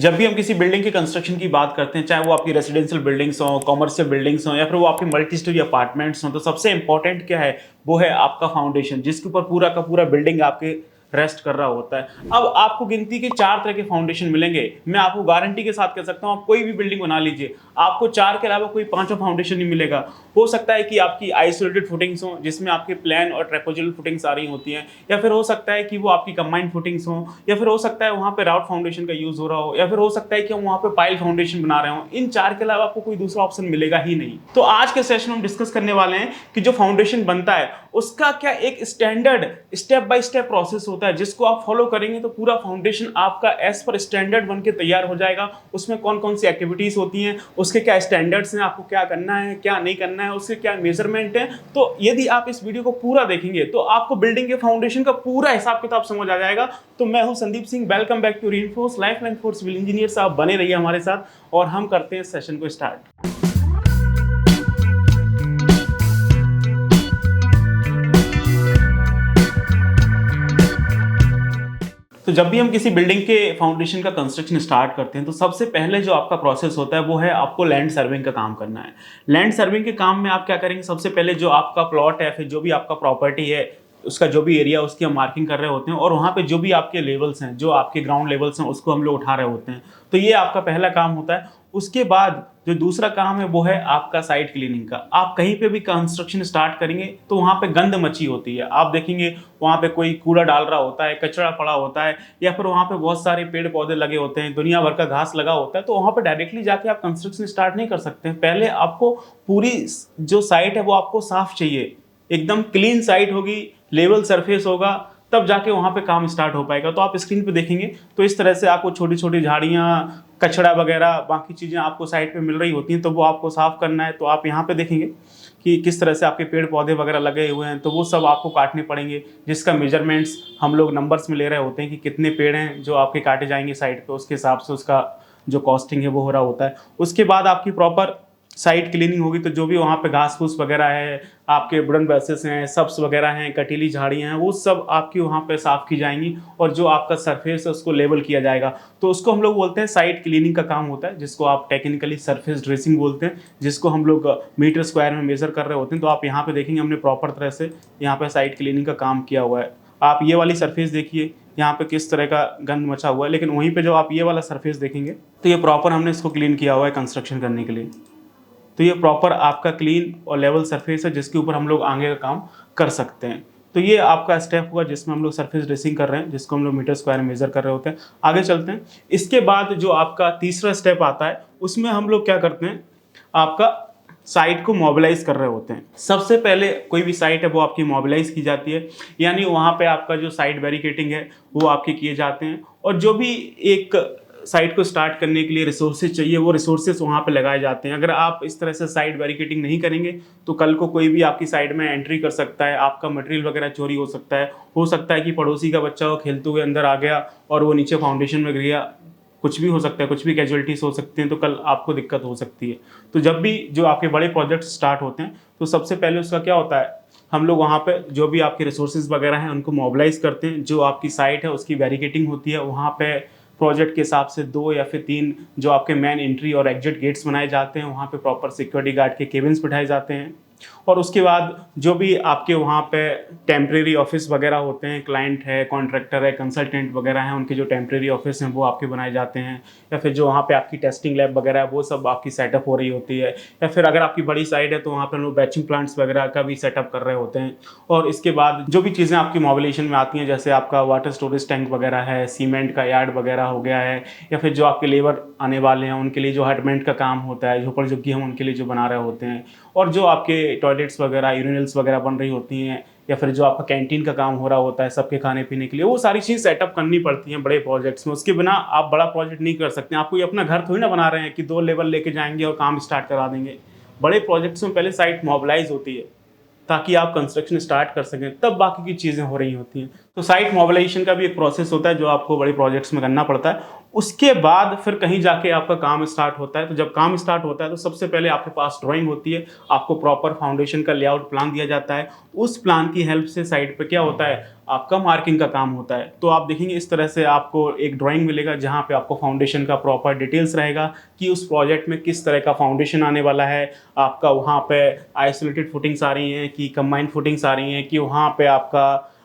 जब भी हम किसी बिल्डिंग के कंस्ट्रक्शन की बात करते हैं, चाहे वो आपकी रेजिडेंशियल बिल्डिंग्स हों, कॉमर्शियल बिल्डिंग्स हों या फिर वो आपकी मल्टी स्टोरी अपार्टमेंट्स हों, तो सबसे इंपॉर्टेंट क्या है? वो है आपका फाउंडेशन, जिसके ऊपर पूरा का पूरा बिल्डिंग आपके रेस्ट कर रहा होता है। अब आपको गिनती के 4 तरह के फाउंडेशन मिलेंगे। मैं आपको गारंटी के साथ कह सकता हूँ, आप कोई भी बिल्डिंग बना लीजिए, आपको 4 के अलावा कोई 5वां फाउंडेशन नहीं मिलेगा। हो सकता है कि आपकी आइसोलेटेड फुटिंग्स हों, जिसमें आपके प्लेन और ट्रेपेजोइडल फुटिंग्स आ रही होती हैं, या फिर हो सकता है कि वो आपकी कंबाइंड फुटिंग्स हों, या फिर हो सकता है वहाँ पे राउट फाउंडेशन का यूज़ हो रहा हो, या फिर हो सकता है कि हम वहाँ पे पाइल फाउंडेशन बना रहे हों। इन 4 के अलावा आपको कोई दूसरा ऑप्शन मिलेगा ही नहीं। तो आज के सेशन में हम डिस्कस करने वाले हैं कि जो फाउंडेशन बनता है, उसका क्या एक standard step by step process होता है, जिसको आप फॉलो करेंगे तो पूरा फाउंडेशन आपका एज पर स्टैंडर्ड बन के तैयार हो जाएगा। उसमें कौन कौन सी एक्टिविटीज होती हैं, उसके क्या स्टैंडर्ड्स हैं, आपको क्या करना है क्या नहीं करना है, उसके क्या मेजरमेंट है। तो यदि आप इस वीडियो को पूरा देखेंगे तो आपको बिल्डिंग के फाउंडेशन का पूरा हिसाब किताब समझ आ जाएगा। तो मैं हूं Sandeep Singh, welcome back to Reinforce lifeline for civil engineers. आप बने रहिए हमारे साथ और हम करते हैं सेशन को स्टार्ट। तो जब भी हम किसी बिल्डिंग के फाउंडेशन का कंस्ट्रक्शन स्टार्ट करते हैं, तो सबसे पहले जो आपका प्रोसेस होता है वो है आपको लैंड सर्विंग का काम करना है। लैंड सर्विंग के काम में आप क्या करेंगे? सबसे पहले जो आपका प्लॉट है, फिर जो भी आपका प्रॉपर्टी है, उसका जो भी एरिया, उसकी हम मार्किंग कर रहे होते हैं, और वहाँ पे जो भी आपके लेवल्स हैं, जो आपके ग्राउंड लेवल्स हैं, उसको हम लोग उठा रहे होते हैं। तो ये आपका पहला काम होता है। उसके बाद जो दूसरा काम है वो है आपका साइट क्लीनिंग का। आप कहीं पे भी कंस्ट्रक्शन स्टार्ट करेंगे तो वहाँ पे गंद मची होती है। आप देखेंगे वहाँ पे कोई कूड़ा डाल रहा होता है, कचरा पड़ा होता है, या फिर वहाँ पे बहुत सारे पेड़ पौधे लगे होते हैं, दुनिया भर का घास लगा होता है। तो वहाँ पे डायरेक्टली जाके आप कंस्ट्रक्शन स्टार्ट नहीं कर सकते। पहले आपको पूरी जो साइट है वो आपको साफ चाहिए, एकदम क्लीन साइट होगी, लेवल सरफेस होगा, तब जाके वहाँ पे काम स्टार्ट हो पाएगा। तो आप स्क्रीन पे देखेंगे तो इस तरह से आपको छोटी छोटी झाड़ियाँ, कचरा वगैरह, बाकी चीज़ें आपको साइड पे मिल रही होती हैं, तो वो आपको साफ़ करना है। तो आप यहाँ पे देखेंगे कि किस तरह से आपके पेड़ पौधे वगैरह लगे हुए हैं, तो वो सब आपको काटने पड़ेंगे, जिसका मेजरमेंट्स हम लोग नंबर्स में ले रहे होते हैं कि कितने पेड़ हैं जो आपके काटे जाएंगे साइड पे। उसके हिसाब से उसका जो कॉस्टिंग है वो हो रहा होता है। उसके बाद आपकी प्रॉपर साइट क्लीनिंग होगी, तो जो भी वहाँ पे घास फूस वगैरह है, आपके वुडन बेसिस हैं, सब्स वगैरह हैं, कटीली झाड़ियाँ हैं, वो सब आपकी वहाँ पे साफ़ की जाएंगी, और जो आपका सरफेस है उसको लेवल किया जाएगा। तो उसको हम लोग बोलते हैं साइट क्लीनिंग का काम होता है, जिसको आप टेक्निकली सरफेस ड्रेसिंग बोलते हैं, जिसको हम लोग मीटर स्क्वायर में मेजर कर रहे होते हैं। तो आप यहाँ पे देखेंगे हमने प्रॉपर तरह से यहाँ पे साइट क्लीनिंग का काम किया हुआ है। आप ये वाली सरफेस देखिए, यहाँ पे किस तरह का गंद मचा हुआ है, लेकिन वहीं पे जो आप ये वाला सरफेस देखेंगे तो ये प्रॉपर हमने इसको क्लीन किया हुआ है कंस्ट्रक्शन करने के लिए। तो ये प्रॉपर आपका क्लीन और लेवल सरफेस है, जिसके ऊपर हम लोग आगे का काम कर सकते हैं। तो ये आपका स्टेप हुआ जिसमें हम लोग सरफेस ड्रेसिंग कर रहे हैं, जिसको हम लोग मीटर स्क्वायर मेजर कर रहे होते हैं। आगे चलते हैं। इसके बाद जो आपका तीसरा स्टेप आता है, उसमें हम लोग क्या करते हैं, आपका साइट को मोबिलाइज कर रहे होते हैं। सबसे पहले कोई भी साइट है वो आपकी मोबिलाइज की जाती है, यानी वहाँ पे आपका जो साइट बैरिकेटिंग है वो आपके किए जाते हैं, और जो भी एक साइट को स्टार्ट करने के लिए रिसोर्सेज चाहिए वो रिसोर्सेज वहाँ पे लगाए जाते हैं। अगर आप इस तरह से साइट बैरिकेटिंग नहीं करेंगे तो कल को कोई भी आपकी साइट में एंट्री कर सकता है, आपका मटेरियल वगैरह चोरी हो सकता है। हो सकता है कि पड़ोसी का बच्चा वो खेलते हुए अंदर आ गया और वो नीचे फाउंडेशन में गिर गया, कुछ भी हो सकता है, कुछ भी कैजुअलिटीज हो सकती हैं, तो कल आपको दिक्कत हो सकती है। तो जब भी जो आपके बड़े प्रोजेक्ट स्टार्ट होते हैं तो सबसे पहले उसका क्या होता है, हम लोग वहाँ पे जो भी आपके रिसोर्सेज वगैरह हैं उनको मोबिलाइज करते हैं। जो आपकी साइट है उसकी बैरिकेटिंग होती है, वहाँ पे प्रोजेक्ट के हिसाब से 2 या फिर 3 जो आपके मेन एंट्री और एग्जिट गेट्स बनाए जाते हैं, वहाँ पे प्रॉपर सिक्योरिटी गार्ड के केबिन्स बिठाए जाते हैं। और उसके बाद जो भी आपके वहाँ पे टेम्परेरी ऑफिस वगैरह होते हैं, क्लाइंट है, कॉन्ट्रैक्टर है, कंसल्टेंट वगैरह हैं, उनके जो टेम्परेरी ऑफिस हैं वो आपके बनाए जाते हैं। या फिर जो वहाँ पे आपकी टेस्टिंग लैब वगैरह है वो सब आपकी सेटअप हो रही होती है। या फिर अगर आपकी बड़ी साइट है तो वहाँ पे हम लोग बैचिंग प्लांट्स वगैरह का भी सेटअप कर रहे होते हैं। और इसके बाद जो भी चीज़ें आपकी मोबिलेशन में आती हैं, जैसे आपका वाटर स्टोरेज टैंक वगैरह है, सीमेंट का यार्ड वगैरह हो गया है, या फिर जो आपके लेबर आने वाले हैं उनके लिए जो हटमेंट का काम होता है, झोपड़ झुग्गी हम उनके लिए जो बना रहे होते हैं, और जो आपके टॉयलेट्स वगैरह, यूरिनल्स वगैरह बन रही होती हैं, या फिर जो आपका कैंटीन का काम हो रहा होता है सबके खाने पीने के लिए, वो सारी चीज़ सेटअप करनी पड़ती हैं बड़े प्रोजेक्ट्स में। उसके बिना आप बड़ा प्रोजेक्ट नहीं कर सकते। आप कोई अपना घर थोड़ी ना बना रहे हैं कि 2 लेवल लेके जाएंगे और काम स्टार्ट करा देंगे। बड़े प्रोजेक्ट्स में पहले साइट मोबिलाइज होती है ताकि आप कंस्ट्रक्शन स्टार्ट कर सकें, तब बाकी की चीज़ें हो रही होती हैं। तो साइट मोबिलाइजेशन का भी एक प्रोसेस होता है जो आपको बड़े प्रोजेक्ट्स में करना पड़ता है। उसके बाद फिर कहीं जाके आपका काम स्टार्ट होता है। तो जब काम स्टार्ट होता है तो सबसे पहले आपके पास ड्राइंग होती है, आपको प्रॉपर फाउंडेशन का लेआउट प्लान दिया जाता है। उस प्लान की हेल्प से साइड पे क्या होता है, आपका मार्किंग का काम होता है। तो आप देखेंगे इस तरह से आपको एक ड्राइंग मिलेगा जहाँ पे आपको फाउंडेशन का प्रॉपर डिटेल्स रहेगा कि उस प्रोजेक्ट में किस तरह का फाउंडेशन आने वाला है, आपका वहाँ पे आइसोलेटेड फुटिंग्स आ रही हैं कि कंबाइंड फुटिंग्स आ रही हैं, कि वहाँ पे आपका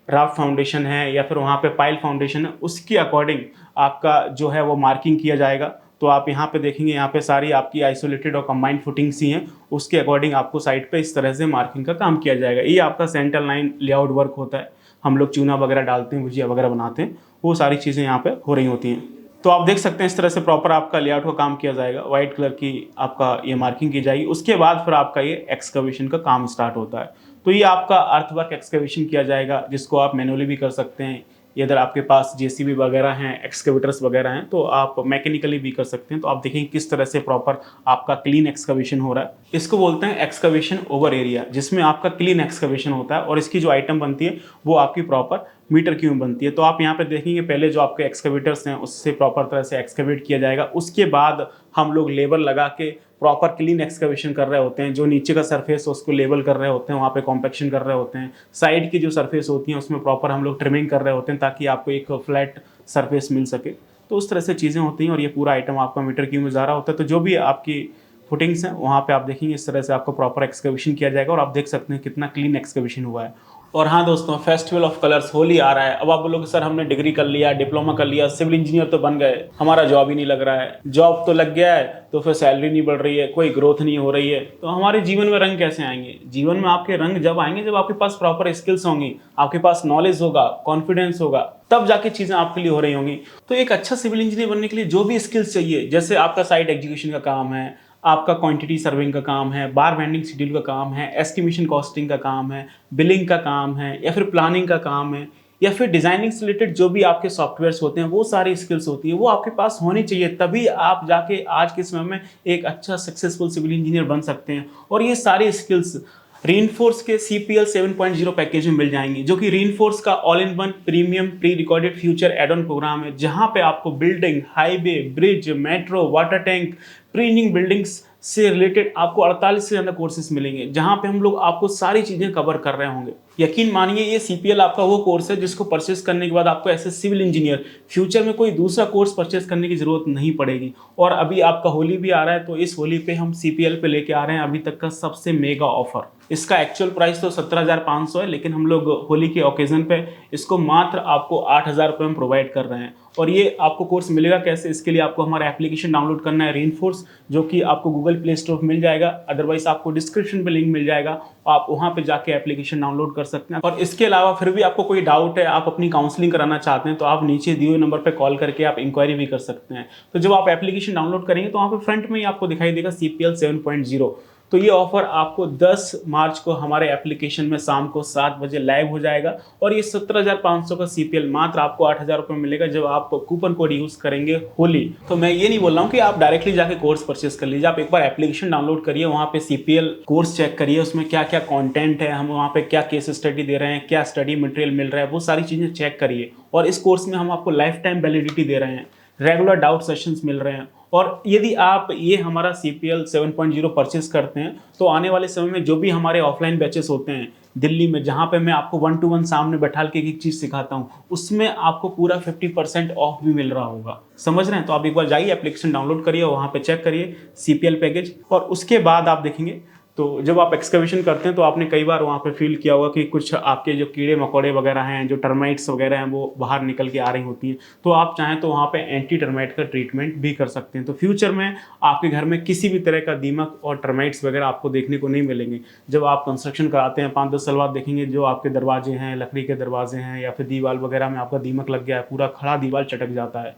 राफ्ट फाउंडेशन है या फिर वहाँ पे पाइल फाउंडेशन है, उसके अकॉर्डिंग आपका जो है वो मार्किंग किया जाएगा। तो आप यहाँ पे देखेंगे, यहाँ पे सारी आपकी आइसोलेटेड और कंबाइंड फुटिंग्स ही हैं, उसके अकॉर्डिंग आपको साइड पे इस तरह से मार्किंग का काम किया जाएगा। ये आपका सेंटर लाइन लेआउट वर्क होता है। हम लोग चूना वगैरह डालते हैं, भुजिया वगैरह बनाते हैं, वो सारी चीज़ें यहाँ पे हो रही होती हैं। तो आप देख सकते हैं इस तरह से प्रॉपर आपका लेआउट का काम किया जाएगा, वाइट कलर की आपका ये मार्किंग की जाएगी। उसके बाद फिर आपका ये एक्सकवेशन का काम स्टार्ट होता है। तो ये आपका अर्थवर्क एक्सकवेशन किया जाएगा, जिसको आप मैनुअली भी कर सकते हैं। इधर आपके पास जेसीबी वगैरह हैं, एक्सकेवेटर्स वगैरह हैं, तो आप मैकेनिकली भी कर सकते हैं। तो आप देखेंगे किस तरह से प्रॉपर आपका क्लीन एक्सकवेशन हो रहा है। इसको बोलते हैं एक्सकवेशन ओवर एरिया, जिसमें आपका क्लीन एक्सकवेशन होता है और इसकी जो आइटम बनती है वो आपकी प्रॉपर मीटर क्यूब बनती है। तो आप यहाँ पे देखेंगे पहले जो आपके एक्सकेवेटर्स हैं उससे प्रॉपर तरह से एक्सकेवेट किया जाएगा। उसके बाद हम लोग लेबर लगा के प्रॉपर क्लीन एक्सकवेशन कर रहे होते हैं। जो नीचे का सरफेस है उसको लेवल कर रहे होते हैं, वहाँ पे कॉम्पैक्शन कर रहे होते हैं। साइड की जो सरफेस होती है उसमें प्रॉपर हम लोग ट्रिमिंग कर रहे होते हैं ताकि आपको एक फ्लैट सरफेस मिल सके। तो उस तरह से चीज़ें होती हैं और ये पूरा आइटम आपका मीटर क्यूब में जा रहा होता है। तो जो भी आपकी फुटिंग्स हैं वहाँ पे आप देखेंगे इस तरह से आपको प्रॉपर एक्सकवेशन किया जाएगा और आप देख सकते हैं कितना क्लीन एक्सकवेशन हुआ है। और हाँ दोस्तों, फेस्टिवल ऑफ कलर्स होली आ रहा है। अब आप बोलोगे सर हमने डिग्री कर लिया, डिप्लोमा कर लिया, सिविल इंजीनियर तो बन गए, हमारा जॉब ही नहीं लग रहा है। जॉब तो लग गया है तो फिर सैलरी नहीं बढ़ रही है, कोई ग्रोथ नहीं हो रही है, तो हमारे जीवन में रंग कैसे आएंगे? जीवन में आपके रंग जब आएंगे जब आपके पास प्रॉपर स्किल्स होंगी, आपके पास नॉलेज होगा, कॉन्फिडेंस होगा, तब जाके चीजें आपके लिए हो रही होंगी। तो एक अच्छा सिविल इंजीनियर बनने के लिए जो भी स्किल्स चाहिए, जैसे आपका साइट एग्जीक्यूशन का काम है, आपका क्वांटिटी सर्विंग का काम है, बार वेंडिंग शेड्यूल का काम है, एस्टिमेशन कॉस्टिंग का काम है, बिलिंग का काम है, या फिर प्लानिंग का काम है, या फिर डिजाइनिंग से रिलेटेड जो भी आपके सॉफ्टवेयर्स होते हैं, वो सारी स्किल्स होती है, वो आपके पास होनी चाहिए। तभी आप जाके आज के समय में एक अच्छा सक्सेसफुल सिविल इंजीनियर बन सकते हैं। और ये सारी स्किल्स रीइंफोर्स के CPL 7.0 पैकेज में मिल जाएंगी, जो कि रीइंफोर्स का all in one premium pre recorded future add on program है, जहां पे आपको building, highway, bridge, metro, water tank, pre engineering buildings से रिलेटेड आपको 48 से ज़्यादा कोर्सेज मिलेंगे, जहां पे हम लोग आपको सारी चीज़ें कवर कर रहे होंगे। यकीन मानिए ये CPL आपका वो कोर्स है जिसको परचेस करने के बाद आपको ऐसे सिविल इंजीनियर फ्यूचर में कोई दूसरा कोर्स परचेस करने की जरूरत नहीं पड़ेगी। और अभी आपका होली भी आ रहा है, तो इस होली पे हम CPL पे लेके आ रहे हैं अभी तक का सबसे मेगा ऑफर। इसका एक्चुअल प्राइस तो 17,500 है, लेकिन हम लोग होली के ओकेजन पे इसको मात्र आपको 8,000 रुपये में प्रोवाइड कर रहे हैं। और ये आपको कोर्स मिलेगा कैसे? इसके लिए आपको हमारा एप्लीकेशन डाउनलोड करना है रीइंफोर्स, जो कि आपको गूगल प्ले स्टोर पर मिल जाएगा, अदरवाइज आपको डिस्क्रिप्शन पे लिंक मिल जाएगा, आप वहाँ पे जाके एप्लीकेशन डाउनलोड कर सकते हैं। और इसके अलावा फिर भी आपको कोई डाउट है, आप अपनी काउंसलिंग कराना चाहते हैं, तो आप नीचे दिए हुए नंबर पे कॉल करके आप इंक्वायरी भी कर सकते हैं। तो जब आप एप्लीकेशन डाउनलोड करेंगे तो वहाँ पे फ्रंट में ही आपको दिखाई देगा CPL 7.0। तो ये ऑफर आपको 10 मार्च को हमारे एप्लीकेशन में शाम को 7 बजे लाइव हो जाएगा। और ये 17,500 का CPL मात्र आपको 8,000 रुपये मिलेगा जब आप कूपन कोड यूज करेंगे होली। तो मैं ये नहीं बोल रहा हूँ कि आप डायरेक्टली जाके कोर्स परचेस कर लीजिए, आप एक बार एप्लीकेशन डाउनलोड करिए, वहाँ पे CPL कोर्स चेक करिए, उसमें क्या क्या कॉन्टेंट है, हम वहाँ पे क्या केस स्टडी दे रहे हैं, क्या स्टडी मटेरियल मिल रहा है, वो सारी चीज़ें चेक करिए। और इस कोर्स में हम आपको लाइफ टाइम वैलिडिटी दे रहे हैं, रेगुलर डाउट सेशंस मिल रहे हैं। और यदि आप ये हमारा CPL 7.0 परचेस करते हैं तो आने वाले समय में जो भी हमारे ऑफलाइन बैचेस होते हैं दिल्ली में, जहाँ पे मैं आपको 1 to 1 सामने बैठा के एक चीज़ सिखाता हूँ, उसमें आपको पूरा 50% ऑफ भी मिल रहा होगा। समझ रहे हैं? तो आप एक बार जाइए, एप्लीकेशन डाउनलोड करिए, वहाँ पे चेक करिए CPL पैकेज। और उसके बाद आप देखेंगे तो जब आप एक्सकवेशन करते हैं तो आपने कई बार वहाँ पे फील किया होगा कि कुछ आपके जो कीड़े मकोड़े वगैरह हैं, जो टर्माइट्स वगैरह हैं, वो बाहर निकल के आ रही होती हैं। तो आप चाहें तो वहाँ पे एंटी टर्माइट का ट्रीटमेंट भी कर सकते हैं। तो फ्यूचर में आपके घर में किसी भी तरह का दीमक और टर्माइट्स वगैरह आपको देखने को नहीं मिलेंगे। जब आप कंस्ट्रक्शन कराते हैं 5-10 साल बाद देखेंगे जो आपके दरवाजे हैं, लकड़ी के दरवाजे हैं, या फिर दीवार वगैरह में आपका दीमक लग गया है, पूरा खड़ा दीवार चटक जाता है,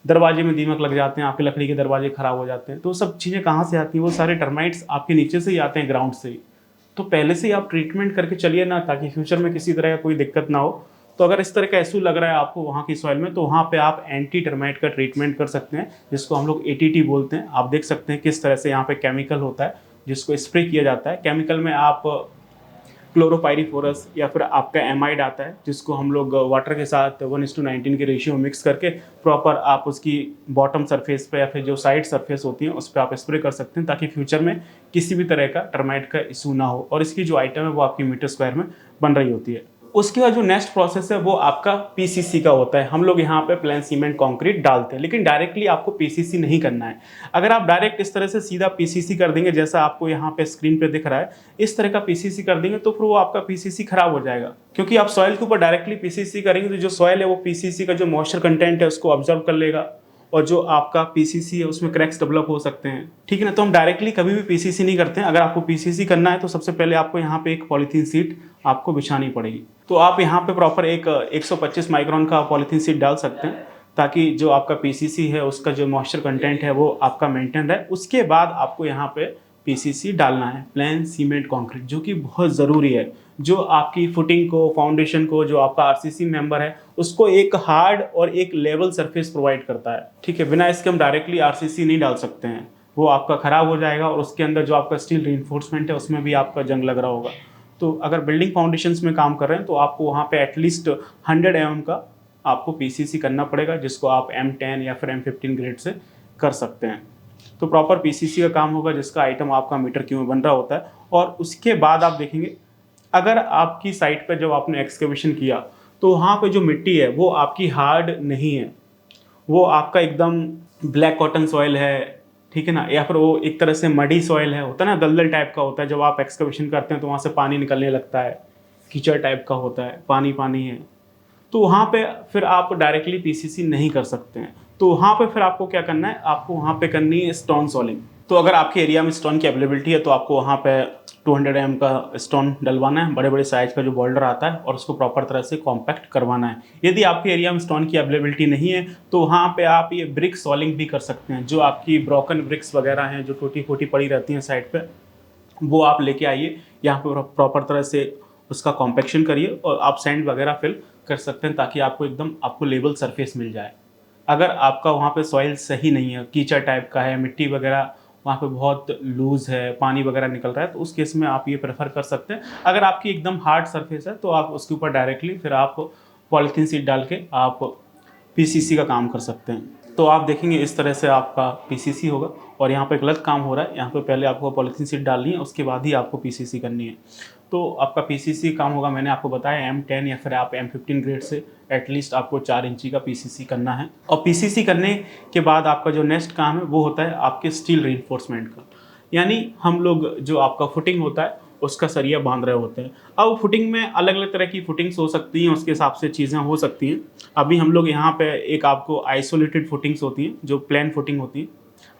दरवाजे में दीमक लग जाते हैं, आपके लकड़ी के दरवाजे खराब हो जाते हैं। तो सब चीज़ें कहाँ से आती हैं? वो सारे टर्माइट्स आपके नीचे से ही आते हैं, ग्राउंड से ही। तो पहले से ही आप ट्रीटमेंट करके चलिए ना, ताकि फ्यूचर में किसी तरह का कोई दिक्कत ना हो। तो अगर इस तरह का इशू लग रहा है आपको वहाँ की सॉइल में, तो वहाँ पे आप एंटी टर्माइट का ट्रीटमेंट कर सकते हैं, जिसको हम लोग ATT बोलते हैं। आप देख सकते हैं किस तरह से यहाँ पे केमिकल होता है जिसको स्प्रे किया जाता है। केमिकल में आप क्लोरोपाइरीफोरस या फिर आपका एमाइड आता है, जिसको हम लोग वाटर के साथ 1:19 के रेशियो मिक्स करके प्रॉपर आप उसकी बॉटम सरफेस पे या फिर जो साइड सरफेस होती है उस पर आप स्प्रे कर सकते हैं, ताकि फ्यूचर में किसी भी तरह का टर्माइट का इशू ना हो। और इसकी जो आइटम है वो आपकी मीटर स्क्वायर में बन रही होती है। उसके बाद जो नेक्स्ट प्रोसेस है वो आपका पीसीसी का होता है। हम लोग यहाँ पे प्लेन सीमेंट कंक्रीट डालते हैं, लेकिन डायरेक्टली आपको पीसीसी नहीं करना है। अगर आप डायरेक्ट इस तरह से सीधा पीसीसी कर देंगे, जैसा आपको यहाँ पे स्क्रीन पे दिख रहा है, इस तरह का पीसीसी कर देंगे, तो फिर वो आपका पीसीसी खराब हो जाएगा। क्योंकि आप सॉइल के ऊपर डायरेक्टली पीसीसी करेंगे तो जो सॉइल है वो पीसीसी का जो मॉइस्चर कंटेंट है उसको ऑब्जर्व कर लेगा, और जो आपका पीसीसी है उसमें क्रैक्स डेवलप हो सकते हैं। ठीक है ना, तो हम डायरेक्टली कभी भी पीसीसी नहीं करते हैं। अगर आपको पीसीसी करना है तो सबसे पहले आपको यहाँ पे एक पॉलीथीन सीट आपको बिछानी पड़ेगी। तो आप यहाँ पे प्रॉपर एक 125 माइक्रोन का पॉलीथीन सीट डाल सकते हैं, ताकि जो आपका पीसीसी है उसका जो मॉइस्चर कंटेंट है वो आपका मेंटेन रहे। उसके बाद आपको यहाँ पे पीसीसी डालना है, प्लेन सीमेंट कंक्रीट, जो कि बहुत ज़रूरी है। जो आपकी फुटिंग को, फाउंडेशन को, जो आपका आरसीसी मेंबर है उसको एक हार्ड और एक लेवल सरफेस प्रोवाइड करता है। ठीक है, बिना इसके हम डायरेक्टली आरसीसी नहीं डाल सकते हैं, वो आपका ख़राब हो जाएगा और उसके अंदर जो आपका स्टील रीइंफोर्समेंट है उसमें भी आपका जंग लग रहा होगा। तो अगर बिल्डिंग फाउंडेशंस में काम कर रहे हैं तो आपको वहाँ पे एटलीस्ट 100 mm का आपको पीसीसी करना पड़ेगा, जिसको आप M10 या फिर M15 ग्रेड से कर सकते हैं। तो प्रॉपर पीसीसी का काम होगा, जिसका आइटम आपका मीटर क्यूब में बन रहा होता है। और उसके बाद आप देखेंगे, अगर आपकी साइट पर जब आपने एक्सकेवेशन किया तो वहाँ पे जो मिट्टी है वो आपकी हार्ड नहीं है, वो आपका एकदम ब्लैक कॉटन सॉइल है। ठीक है ना, या फिर वो एक तरह से मडी सॉइल है, होता है ना, दलदल टाइप का होता है। जब आप एक्सकेवेशन करते हैं तो वहाँ से पानी निकलने लगता है, कीचड़ टाइप का होता है, पानी पानी है। तो वहाँ पे फिर आप डायरेक्टली पीसीसी नहीं कर सकते हैं। तो वहाँ पे फिर आपको क्या करना है, आपको वहाँ पे करनी है स्टोन सॉलिंग। तो अगर आपके एरिया में स्टोन की अवेलेबिलिटी है तो आपको वहाँ पे 200 mm का स्टोन डलवाना है, बड़े बड़े साइज का जो बोल्डर आता है, और उसको प्रॉपर तरह से कॉम्पैक्ट करवाना है। यदि आपके एरिया में स्टोन की अवेलेबिलिटी नहीं है तो वहाँ पे आप ये ब्रिक सॉलिंग भी कर सकते हैं। जो आपकी ब्रोकन ब्रिक्स वगैरह हैं जो टूटी फूटी पड़ी रहती हैं साइड पर, वो आप लेके आइए, यहाँ पर प्रॉपर तरह से उसका कॉम्पैक्शन करिए और आप सैंड वगैरह फिल कर सकते हैं, ताकि आपको एकदम आपको लेवल सरफेस मिल जाए। अगर आपका वहाँ पे सॉइल सही नहीं है, कीचड़ टाइप का है, मिट्टी वगैरह वहाँ पे बहुत लूज़ है, पानी वगैरह निकल रहा है, तो उस केस में आप ये प्रेफर कर सकते हैं। अगर आपकी एकदम हार्ड सरफेस है तो आप उसके ऊपर डायरेक्टली फिर आप पॉलीथीन सीट डाल के आप पीसीसी का काम कर सकते हैं। तो आप देखेंगे इस तरह से आपका पीसीसी होगा। और यहाँ पे गलत काम हो रहा है, यहाँ पे पहले आपको पॉलीथीन सीट डालनी है, उसके बाद ही आपको पीसीसी करनी है। तो आपका पीसीसी काम होगा, मैंने आपको बताया M10 या फिर आप M15 ग्रेड से एटलीस्ट आपको 4 इंची का पीसीसी करना है। और पीसीसी करने के बाद आपका जो नेक्स्ट काम है वो होता है आपके स्टील रीइंफोर्समेंट का। यानी हम लोग जो आपका फुटिंग होता है उसका सरिया बांध रहे होते हैं। अब फुटिंग में अलग अलग तरह की फुटिंग्स हो सकती हैं, उसके हिसाब से चीज़ें हो सकती हैं। अभी हम लोग यहाँ पे एक आपको आइसोलेटेड फुटिंग्स होती हैं, जो प्लेन फुटिंग होती हैं।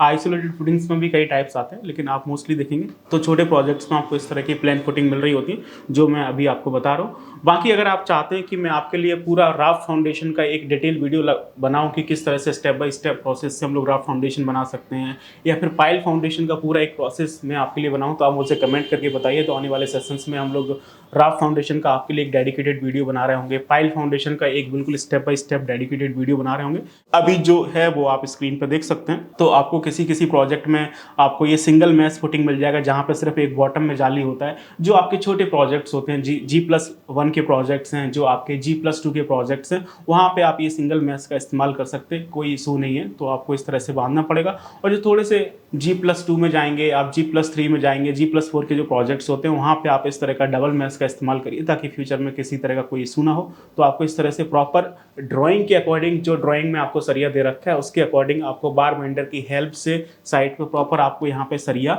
आइसोलेटेड फुटिंग्स में भी कई टाइप्स आते हैं, लेकिन आप मोस्टली देखेंगे तो छोटे प्रोजेक्ट्स में आपको इस तरह की प्लेन फुटिंग मिल रही होती है, जो मैं अभी आपको बता रहा हूँ। बाकी अगर आप चाहते हैं कि मैं आपके लिए पूरा राफ्ट फाउंडेशन का एक डिटेल वीडियो बनाऊं कि किस तरह से स्टेप बाय स्टेप प्रोसेस से हम लोग राफ्ट फाउंडेशन बना सकते हैं, या फिर पाइल फाउंडेशन का पूरा एक प्रोसेस मैं आपके लिए बनाऊं, तो आप मुझे कमेंट करके बताइए। तो आने वाले सेशंस में हम लोग राफ्ट फाउंडेशन का आपके लिए एक डेडिकेटेड वीडियो बना रहे होंगे, पाइल फाउंडेशन का एक बिल्कुल step by step dedicated video बना रहे होंगे। अभी जो है वो आप स्क्रीन पर देख सकते हैं। तो आपको किसी किसी प्रोजेक्ट में आपको ये सिंगल मैश फुटिंग मिल जाएगा, जहाँ पे सिर्फ एक बॉटम में जाली होता है। जो आपके छोटे प्रोजेक्ट्स होते हैं, G+1 के प्रोजेक्ट्स हैं, जो आपके G+2 के प्रोजेक्ट्स हैं, वहाँ पे आप ये सिंगल मैश का इस्तेमाल कर सकते हैं, कोई इशू नहीं है। तो आपको इस तरह से बांधना पड़ेगा। और जो थोड़े से G+2 में जाएंगे, आप G+3 में जाएंगे, G+4 के जो प्रोजेक्ट्स होते हैं, वहाँ पे आप इस तरह का डबल मैश का इस्तेमाल करिए, ताकि फ्यूचर में किसी तरह का कोई इशू ना हो। तो आपको इस तरह से प्रॉपर ड्राइंग के अकॉर्डिंग, जो ड्राइंग में आपको सरिया दे रखा है उसके अकॉर्डिंग आपको बार बेंडर की हेल्प से साइड पे प्रॉपर आपको यहाँ पे सरिया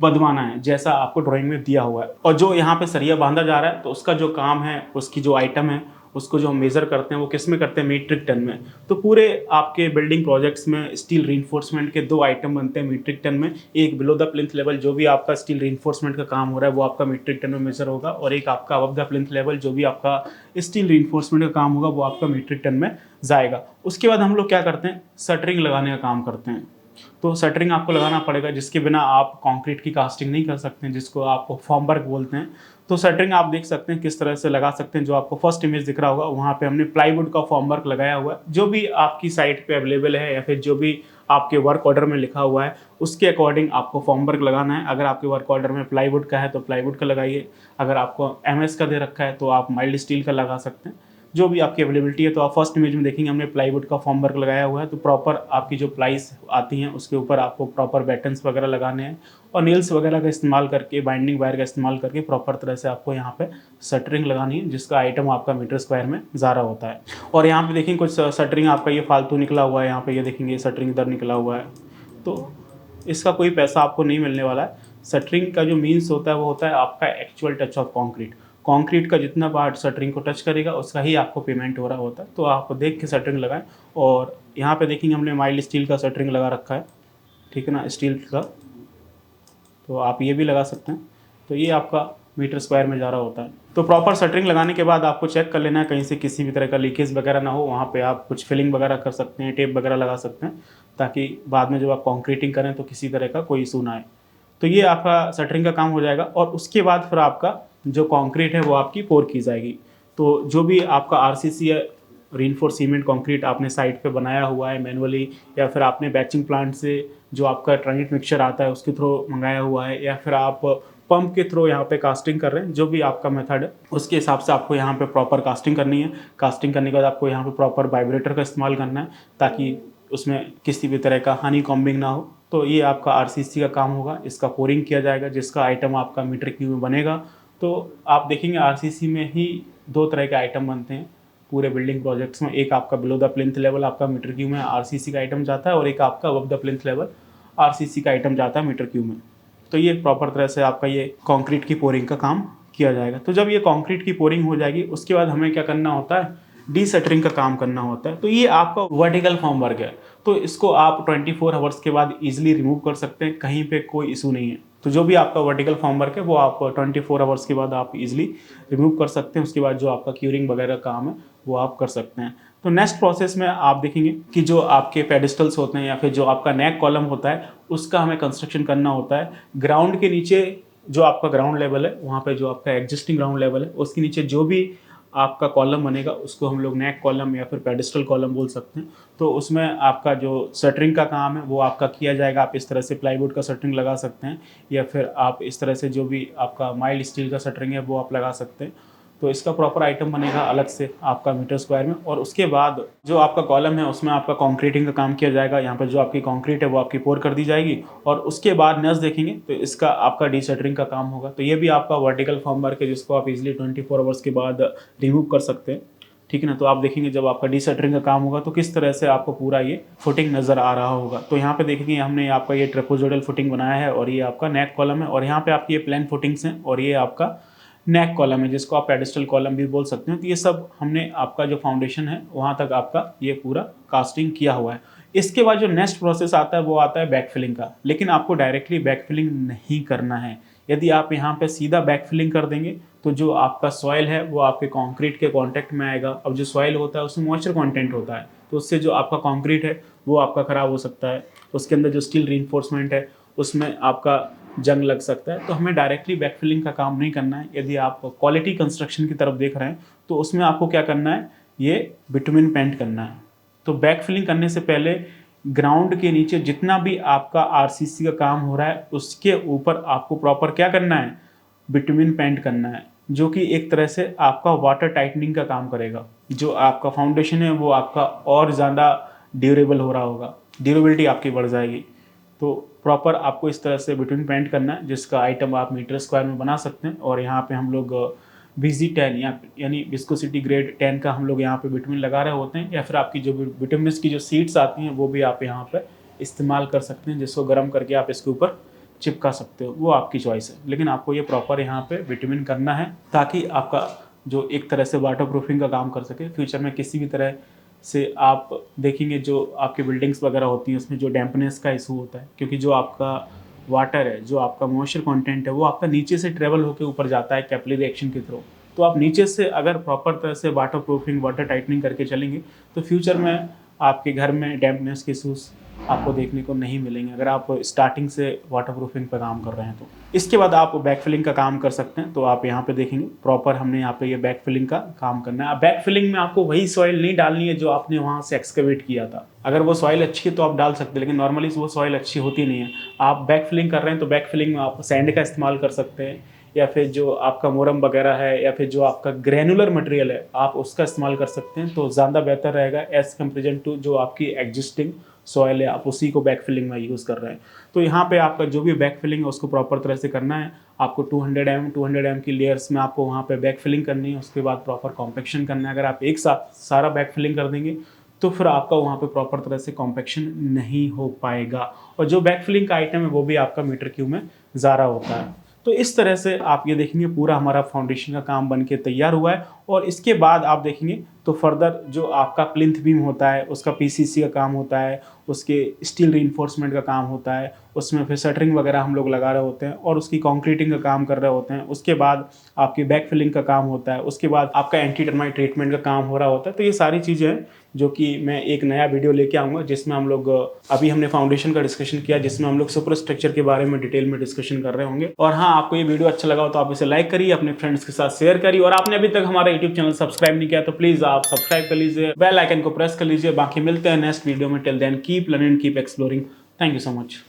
बंधवाना है, जैसा आपको ड्राइंग में दिया हुआ है। और जो यहाँ पे सरिया बांधा जा रहा है तो उसका जो काम है, उसकी जो आइटम है, उसको जो हम मेज़र करते हैं वो किस में करते हैं, मीट्रिक टन में। तो पूरे आपके बिल्डिंग प्रोजेक्ट्स में स्टील रीइंफोर्समेंट के 2 आइटम बनते हैं मीट्रिक टन में। एक बिलो द प्लिंथ लेवल, जो भी आपका स्टील रीइंफोर्समेंट का काम हो रहा है वो आपका मीट्रिक टन में मेजर होगा, और एक आपका अबव द प्लिंथ लेवल, जो भी आपका स्टील रीइंफोर्समेंट का काम होगा वो आपका मीट्रिक टन में जाएगा। उसके बाद हम लोग क्या करते हैं, शटरिंग लगाने का काम करते हैं। तो शटरिंग आपको लगाना पड़ेगा, जिसके बिना आप कंक्रीट की कास्टिंग नहीं कर सकते हैं, जिसको आप फॉर्मवर्क बोलते हैं। तो शटरिंग आप देख सकते हैं किस तरह से लगा सकते हैं। जो आपको फर्स्ट इमेज दिख रहा होगा वहाँ पे हमने प्लाईवुड का फॉर्मवर्क लगाया हुआ है। जो भी आपकी साइट पे अवेलेबल है या फिर जो भी आपके वर्क ऑर्डर में लिखा हुआ है उसके अकॉर्डिंग आपको फॉर्मवर्क लगाना है। अगर आपके वर्क ऑर्डर में प्लाईवुड का है तो प्लाईवुड का लगाइए, अगर आपको एमएस का दे रखा है तो आप माइल्ड स्टील का लगा सकते हैं, जो भी आपकी अवेलेबिलिटी है। तो आप फर्स्ट इमेज में देखेंगे हमने प्लाईवुड का फॉर्मवर्क लगाया हुआ है। तो प्रॉपर आपकी जो प्लाईज आती हैं उसके ऊपर आपको प्रॉपर बैटन्स वगैरह लगाने हैं और नील्स वगैरह का इस्तेमाल करके, बाइंडिंग वायर का इस्तेमाल करके प्रॉपर तरह से आपको यहाँ पे शटरिंग लगानी है, जिसका आइटम आपका मीटर स्क्वायर में ज़्यादा होता है। और यहाँ पे देखेंगे कुछ शटरिंग आपका ये फालतू निकला हुआ है, यहाँ पे ये देखेंगे शटरिंग इधर निकला हुआ है, तो इसका कोई पैसा आपको नहीं मिलने वाला है। शटरिंग का जो मीन्स होता है वो होता है आपका actual touch of concrete. Concrete का जितना पार्ट शटरिंग को टच करेगा उसका ही आपको पेमेंट हो रहा होता है। तो आप देख के शटरिंग लगाएं। और यहाँ पे देखेंगे हमने माइल्ड स्टील का शटरिंग लगा रखा है, ठीक है ना, स्टील का, तो आप ये भी लगा सकते हैं। तो ये आपका मीटर स्क्वायर में जा रहा होता है। तो प्रॉपर शटरिंग लगाने के बाद आपको चेक कर लेना है कहीं से किसी भी तरह का लीकेज वगैरह ना हो। वहाँ पे आप कुछ फिलिंग वगैरह कर सकते हैं, टेप वगैरह लगा सकते हैं, ताकि बाद में जब आप कॉन्क्रीटिंग करें तो किसी तरह का कोई इशू ना आए। तो ये आपका शटरिंग का काम हो जाएगा। और उसके बाद फिर आपका जो कंक्रीट है वो आपकी पोर की जाएगी। तो जो भी आपका आरसीसी है, रीइंफोर्स सीमेंट कंक्रीट आपने साइट पे बनाया हुआ है मैनुअली, या फिर आपने बैचिंग प्लांट से जो आपका ट्रांजिट मिक्सचर आता है उसके थ्रू मंगाया हुआ है, या फिर आप पंप के थ्रू यहाँ पे कास्टिंग कर रहे हैं, जो भी आपका मेथड है उसके हिसाब से आपको यहाँ पे प्रॉपर कास्टिंग करनी है। कास्टिंग करने के बाद आपको यहाँ पे प्रॉपर वाइब्रेटर का इस्तेमाल करना है, ताकि उसमें किसी भी तरह का हनी कॉम्बिंग ना हो। तो ये आपका आरसीसी का काम होगा। इसका पोरिंग किया जाएगा, जिसका आइटम आपका मीटर क्यूब में बनेगा। तो आप देखेंगे आरसीसी में ही दो तरह के आइटम बनते हैं पूरे बिल्डिंग प्रोजेक्ट्स में। एक आपका बिलो द प्लिंथ लेवल आपका मीटर क्यूब में आरसीसी का आइटम जाता है, और एक आपका above the plinth level RCC का आइटम जाता है मीटर क्यूब में। तो ये प्रॉपर तरह से आपका ये कंक्रीट की पोरिंग का काम किया जाएगा। तो जब ये कंक्रीट की पोरिंग हो जाएगी उसके बाद हमें क्या करना होता है, डीशटरिंग का काम करना होता है। तो ये आपका वर्टिकल फॉर्म वर्क है। तो इसको आप 24 आवर्स के बाद इजीली रिमूव कर सकते हैं, कहीं पे कोई इशू नहीं है। तो जो भी आपका वर्टिकल फॉर्म वर्क है वो आप 24 आवर्स के बाद आप इजीली रिमूव कर सकते हैं। उसके बाद जो आपका क्यूरिंग वगैरह काम है वो आप कर सकते हैं। तो नेक्स्ट प्रोसेस में आप देखेंगे कि जो आपके पेडिस्टल्स होते हैं या फिर जो आपका नेक कॉलम होता है उसका हमें कंस्ट्रक्शन करना होता है। ग्राउंड के नीचे जो आपका ग्राउंड लेवल है, वहाँ पे जो आपका एग्जिस्टिंग ग्राउंड लेवल है उसके नीचे जो भी आपका कॉलम बनेगा उसको हम लोग नेक कॉलम या फिर पेडिस्टल कॉलम बोल सकते हैं। तो उसमें आपका जो शटरिंग का काम है वो आपका किया जाएगा। आप इस तरह से प्लाईवुड का शटरिंग लगा सकते हैं, या फिर आप इस तरह से जो भी आपका माइल्ड स्टील का शटरिंग है वो आप लगा सकते हैं। तो इसका प्रॉपर आइटम बनेगा अलग से आपका मीटर स्क्वायर में। और उसके बाद जो आपका कॉलम है उसमें आपका कंक्रीटिंग का काम किया जाएगा। यहाँ पर जो आपकी कंक्रीट है वो आपकी पोर कर दी जाएगी, और उसके बाद नेक्स्ट देखेंगे तो इसका आपका डीशटरिंग का काम होगा। तो ये भी आपका वर्टिकल फॉर्म वर्क है, जिसको आप इजीली 24 आवर्स के बाद रिमूव कर सकते हैं, ठीक है ना। तो आप देखेंगे जब आपका डीशटरिंग का काम होगा तो किस तरह से आपको पूरा ये फुटिंग नज़र आ रहा होगा। तो यहाँ पे देखेंगे हमने आपका ये ट्रेपोजोइडल फुटिंग बनाया है, और ये आपका नेक कॉलम है, और यहाँ पे आपकी ये प्लेन फुटिंग्स हैं, और ये आपका नेक कॉलम है जिसको आप पेडिस्टल कॉलम भी बोल सकते हैं। तो ये सब हमने आपका जो फाउंडेशन है वहाँ तक आपका ये पूरा कास्टिंग किया हुआ है। इसके बाद जो नेक्स्ट प्रोसेस आता है वो आता है बैकफिलिंग का। लेकिन आपको डायरेक्टली बैकफिलिंग नहीं करना है। यदि आप यहाँ पे सीधा बैकफिलिंग कर देंगे तो जो आपका सॉइल है वो आपके कंक्रीट के कांटेक्ट में आएगा। अब जो सॉइल होता है उसमें मॉइस्चर कंटेंट होता है, तो उससे जो आपका कंक्रीट है वो आपका ख़राब हो सकता है। उसके अंदर जो स्टील रीइंफोर्समेंट है उसमें आपका जंग लग सकता है। तो हमें डायरेक्टली बैकफिलिंग का काम नहीं करना है। यदि आप क्वालिटी कंस्ट्रक्शन की तरफ देख रहे हैं तो उसमें आपको क्या करना है, ये बिटुमिन पेंट करना है। तो बैकफिलिंग करने से पहले ग्राउंड के नीचे जितना भी आपका आरसीसी का काम हो रहा है उसके ऊपर आपको प्रॉपर क्या करना है, बिटुमिन पेंट करना है, जो कि एक तरह से आपका वाटर टाइटनिंग का काम करेगा। जो आपका फाउंडेशन है वो आपका और ज़्यादा ड्यूरेबल हो रहा होगा, ड्यूरेबिलिटी आपकी बढ़ जाएगी। तो प्रॉपर आपको इस तरह से बिटुमिन पेंट करना है, जिसका आइटम आप मीटर स्क्वायर में बना सकते हैं। और यहाँ पे हम लोग VG10 यानी विस्कोसिटी ग्रेड 10 का हम लोग यहाँ पे बिटुमिन लगा रहे होते हैं, या फिर आपकी जो बिटुमिन की जो सीड्स आती हैं वो भी आप यहाँ पे इस्तेमाल कर सकते हैं, जिसको गर्म करके आप इसके ऊपर चिपका सकते हो, वो आपकी चॉइस है। लेकिन आपको ये प्रॉपर यहाँ पे बिटुमिन करना है ताकि आपका जो एक तरह से वाटर प्रूफिंग का काम कर सके। फ्यूचर में किसी भी तरह से आप देखेंगे जो आपकी बिल्डिंग्स वगैरह होती हैं उसमें जो डैम्पनेस का इशू होता है, क्योंकि जो आपका वाटर है, जो आपका मॉइस्चर कंटेंट है वो आपका नीचे से ट्रेवल होकर ऊपर जाता है कैपिलरी एक्शन के थ्रू। तो आप नीचे से अगर प्रॉपर तरह से वाटर प्रूफिंग, वाटर टाइटनिंग करके चलेंगे तो फ्यूचर में आपके घर में डैम्पनेस के इशूज़ आपको देखने को नहीं मिलेंगे अगर आप स्टार्टिंग से वाटरप्रूफिंग पे काम कर रहे हैं तो। इसके बाद आप बैक फिलिंग का काम कर सकते हैं। तो आप यहाँ पे देखेंगे प्रॉपर हमने यहाँ पे ये बैक फिलिंग का काम करना है। बैक फिलिंग में आपको वही सॉइल नहीं डालनी है जो आपने वहाँ से एक्सकवेट किया था। अगर वो सॉइल अच्छी है तो आप डाल सकते हैं, लेकिन नॉर्मली वो सॉइल अच्छी होती नहीं है। आप बैक फिलिंग कर रहे हैं तो बैक फिलिंग में आप सैंड का इस्तेमाल कर सकते हैं, या फिर जो आपका मोरम वगैरह है, या फिर जो आपका ग्रेनुलर मटेरियल है आप उसका इस्तेमाल कर सकते हैं। तो ज़्यादा बेहतर रहेगा एज़ कम्पेरिजन टू जो आपकी एग्जिस्टिंग सॉइल है, आप उसी को बैक फिलिंग में यूज़ कर रहे हैं। तो यहाँ पे आपका जो भी बैक फिलिंग है उसको प्रॉपर तरह से करना है। आपको 200 mm की लेयर्स में आपको वहाँ पे बैक फिलिंग करनी है। उसके बाद प्रॉपर कॉम्पेक्शन करना है। अगर आप एक साथ सारा बैक फिलिंग कर देंगे तो फिर आपका वहाँ पे प्रॉपर तरह से कॉम्पेक्शन नहीं हो पाएगा, और जो बैक फिलिंग का आइटम है वो भी आपका मीटर क्यूब में ज़्यादा होता है। तो इस तरह से आप ये देखेंगे पूरा हमारा फाउंडेशन का काम बन के तैयार हुआ है। और इसके बाद आप देखेंगे तो फर्दर जो आपका प्लिंथ बीम होता है उसका पीसीसी का काम होता है, उसके स्टील रीइंफोर्समेंट का काम होता है, उसमें फिर शटरिंग वगैरह हम लोग लगा रहे होते हैं और उसकी कंक्रीटिंग का काम कर रहे होते हैं। उसके बाद आपकी बैक फिलिंग का काम होता है, उसके बाद आपका एंटी टर्माइट ट्रीटमेंट का काम हो रहा होता है। तो ये सारी चीज़ें हैं जो कि मैं एक नया वीडियो लेके आऊँगा जिसमें हम लोग अभी हमने फाउंडेशन का डिस्कशन किया, जिसमें हम लोग सुपर स्ट्रक्चर के बारे में डिटेल में डिस्कशन कर रहे होंगे। और हाँ, आपको ये वीडियो अच्छा लगा हो तो आप इसे लाइक करिए, अपने फ्रेंड्स के साथ शेयर करिए, और आपने अभी तक हमारा यूट्यूब चैनल सब्सक्राइब नहीं किया तो प्लीज़ आप सब्सक्राइब कर लीजिए, बेल आइकन को प्रेस कर लीजिए। बाकी मिलते हैं नेक्स्ट वीडियो में। Till then keep learning, keep exploring. Thank you so much.